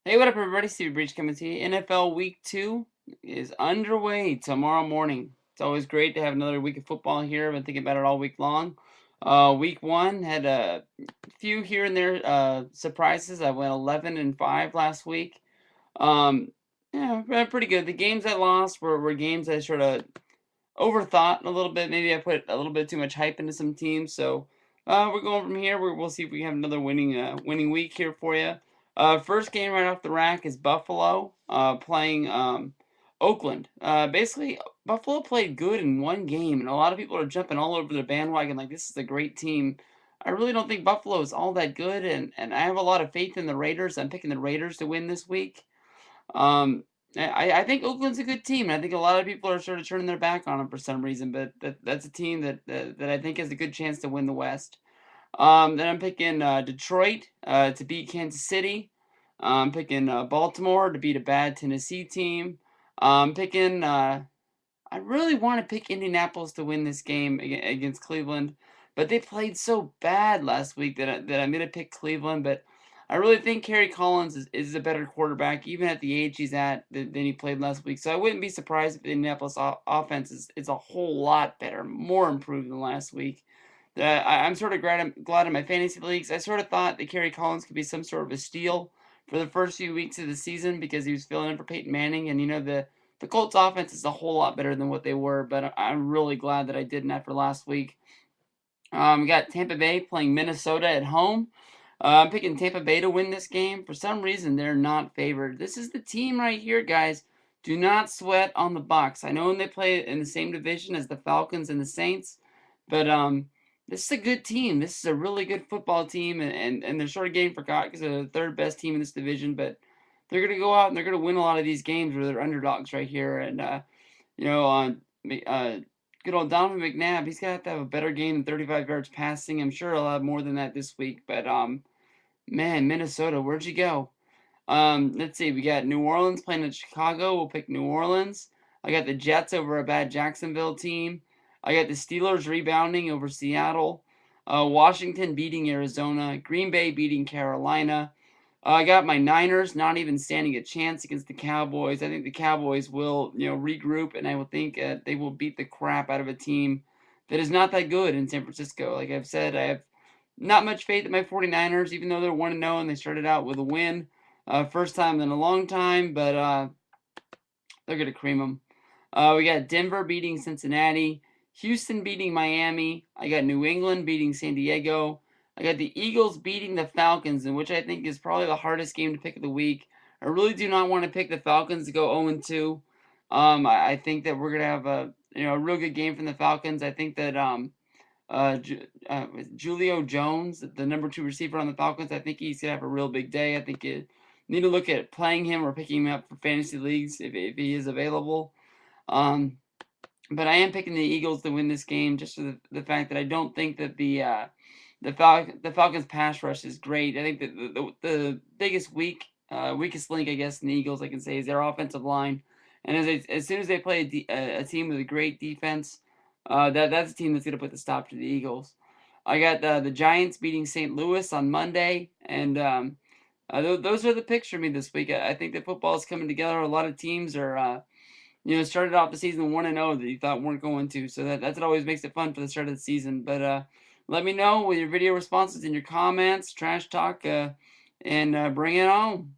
Hey, what up, everybody? Steviebreech coming to you. NFL Week 2 is underway tomorrow morning. It's always great to have another week of football here. I've been thinking about it all week long. Week 1 had a few here and there surprises. I went 11-5 last week. Um, pretty good. The games I lost were games I sort of overthought a little bit. Maybe I put a little bit too much hype into some teams. So we're going from here. We'll see if we have another winning week here for you. First game right off the rack is Buffalo playing Oakland. Basically, Buffalo played good in one game, and a lot of people are jumping all over the bandwagon like this is a great team. I really don't think Buffalo is all that good, and I have a lot of faith in the Raiders. I'm picking the Raiders to win this week. Um, I think Oakland's a good team. I think a lot of people are sort of turning their back on them for some reason, but that's a team that I think has a good chance to win the West. Then I'm picking Detroit to beat Kansas City. I'm picking Baltimore to beat a bad Tennessee team. Picking I really want to pick Indianapolis to win this game against Cleveland, but they played so bad last week that I'm going to pick Cleveland. But I really think Kerry Collins is a better quarterback, even at the age he's at, than he played last week. So I wouldn't be surprised if the Indianapolis offense is a whole lot better, more improved than last week. I'm sort of glad in my fantasy leagues. I sort of thought that Kerry Collins could be some sort of a steal for the first few weeks of the season because he was filling in for Peyton Manning, and the Colts offense is a whole lot better than what they were, but I'm really glad that I didn't after last week. We got Tampa Bay playing Minnesota at home. I'm picking Tampa Bay to win this game. For some reason, they're not favored. This is the team right here, guys. Do not sweat on the Bucs. I know they play in the same division as the Falcons and the Saints, but this is a good team. This is a really good football team, and they're sort of getting forgotten because they're the third best team in this division. But they're gonna go out and they're gonna win a lot of these games where they're underdogs right here. And you know, on good old Donovan McNabb, he's gonna have to have a better game than 35 yards passing. I'm sure he'll have more than that this week. But man, Minnesota, where'd you go? Let's see. We got New Orleans playing at Chicago. We'll pick New Orleans. I got the Jets over a bad Jacksonville team. I got the Steelers rebounding over Seattle. Washington beating Arizona. Green Bay beating Carolina. I got my Niners not even standing a chance against the Cowboys. I think the Cowboys will, regroup, and I will think they will beat the crap out of a team that is not that good in San Francisco. Like I've said, I have not much faith in my 49ers, even though they're 1-0 and they started out with a win. First time in a long time, but they're going to cream them. We got Denver beating Cincinnati, Houston beating Miami. I got New England beating San Diego. I got the Eagles beating the Falcons, in which I think is probably the hardest game to pick of the week. I really do not want to pick the Falcons to go 0-2. I think that we're gonna have a real good game from the Falcons. I think that Julio Jones, the number 2 receiver on the Falcons, I think he's gonna have a real big day. I think you need to look at playing him or picking him up for fantasy leagues if he is available. Um, but I am picking the Eagles to win this game just for the fact that I don't think that the Falcons pass rush is great. I think that the biggest weakest link, I guess, in the Eagles, I can say, is their offensive line. And as soon as they play a team with a great defense, that's a team that's going to put the stop to the Eagles. I got the Giants beating St. Louis on Monday, and those are the picks for me this week. I think that football is coming together. A lot of teams are started off the season 1-0 that you thought weren't going to. So that's what always makes it fun for the start of the season. But let me know with your video responses and your comments, trash talk, and bring it on.